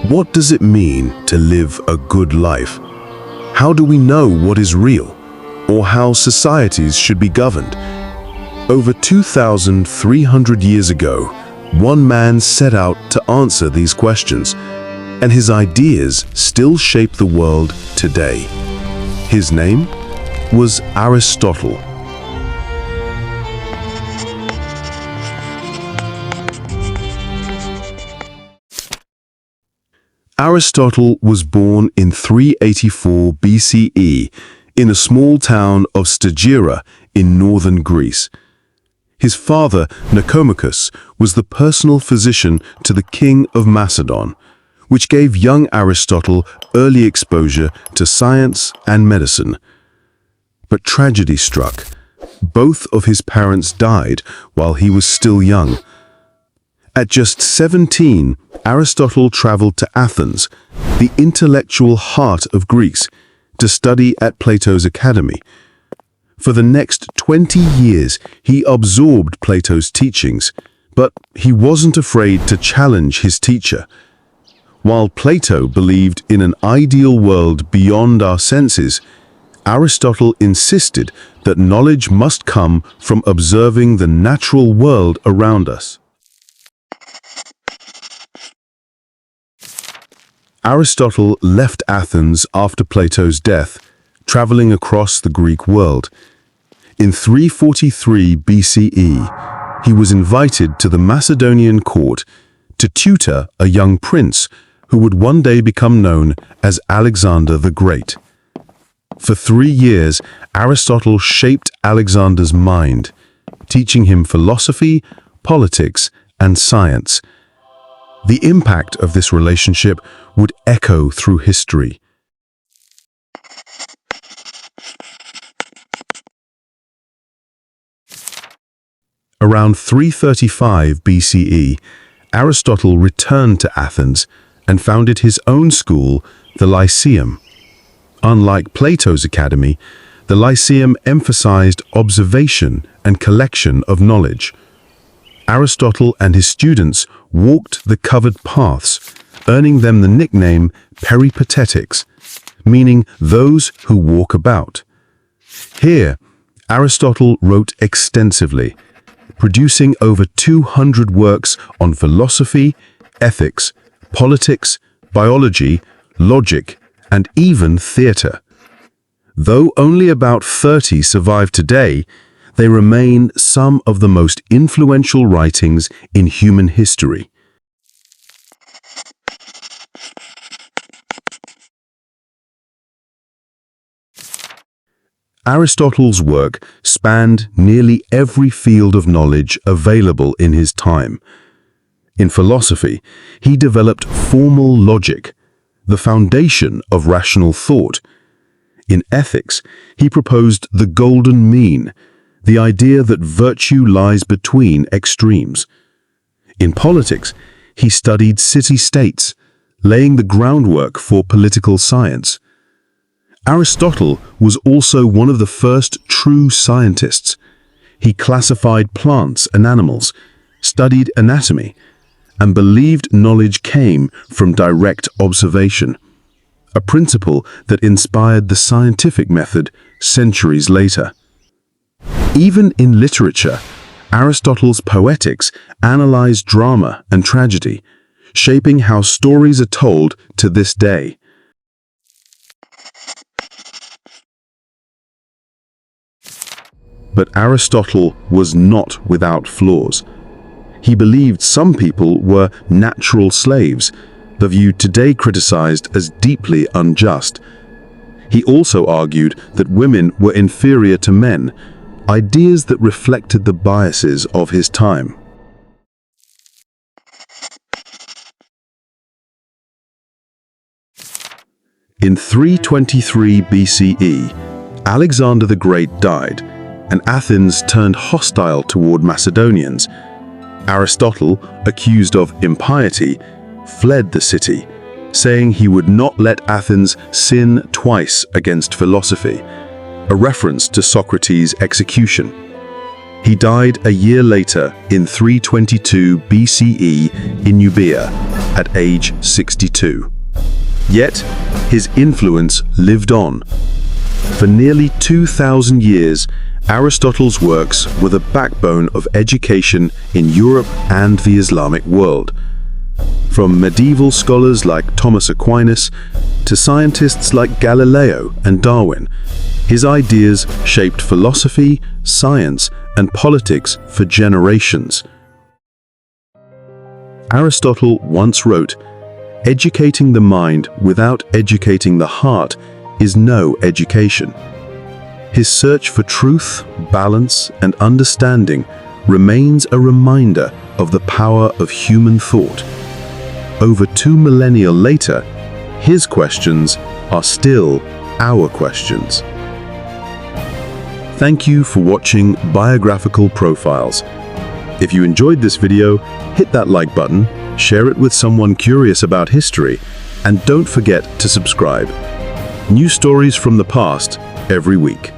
What does it mean to live a good life? How do we know what is real, or how societies should be governed? Over 2,300 years ago, one man set out to answer these questions, and his ideas still shape the world today. His name was Aristotle. Aristotle was born in 384 BCE in a small town of Stagira in northern Greece. His father, Nicomachus, was the personal physician to the king of Macedon, which gave young Aristotle early exposure to science and medicine. But tragedy struck. Both of his parents died while he was still young. At just 17, Aristotle traveled to Athens, the intellectual heart of Greece, to study at Plato's academy. For the next 20 years, he absorbed Plato's teachings, but he wasn't afraid to challenge his teacher. While Plato believed in an ideal world beyond our senses, Aristotle insisted that knowledge must come from observing the natural world around us. Aristotle left Athens after Plato's death, traveling across the Greek world. In 343 BCE, he was invited to the Macedonian court to tutor a young prince who would one day become known as Alexander the Great. For 3 years, Aristotle shaped Alexander's mind, teaching him philosophy, politics, and science. The impact of this relationship would echo through history. Around 335 BCE, Aristotle returned to Athens and founded his own school, the Lyceum. Unlike Plato's academy, the Lyceum emphasized observation and collection of knowledge. Aristotle and his students walked the covered paths, earning them the nickname peripatetics, meaning those who walk about. Here, Aristotle wrote extensively, producing over 200 works on philosophy, ethics, politics, biology, logic, and even theater. Though only about 30 survive today, they remain some of the most influential writings in human history. Aristotle's work spanned nearly every field of knowledge available in his time. In philosophy, he developed formal logic, the foundation of rational thought. In ethics, he proposed the golden mean, the idea that virtue lies between extremes. In politics, he studied city-states, laying the groundwork for political science. Aristotle was also one of the first true scientists. He classified plants and animals, studied anatomy, and believed knowledge came from direct observation, a principle that inspired the scientific method centuries later. Even in literature, Aristotle's Poetics analyzed drama and tragedy, shaping how stories are told to this day. But Aristotle was not without flaws. He believed some people were natural slaves, the view today criticized as deeply unjust. He also argued that women were inferior to men, ideas that reflected the biases of his time. In 323 BCE, Alexander the Great died, and Athens turned hostile toward Macedonians. Aristotle, accused of impiety, fled the city, saying he would not let Athens sin twice against philosophy, a reference to Socrates' execution. He died a year later in 322 BCE in Euboea, at age 62. Yet, his influence lived on. For nearly 2,000 years, Aristotle's works were the backbone of education in Europe and the Islamic world. From medieval scholars like Thomas Aquinas to scientists like Galileo and Darwin, his ideas shaped philosophy, science, and politics for generations. Aristotle once wrote, "Educating the mind without educating the heart is no education." His search for truth, balance, and understanding remains a reminder of the power of human thought. Over 2 millennia later, his questions are still our questions. Thank you for watching Biographical Profiles. If you enjoyed this video, hit that like button, share it with someone curious about history, and don't forget to subscribe. New stories from the past every week.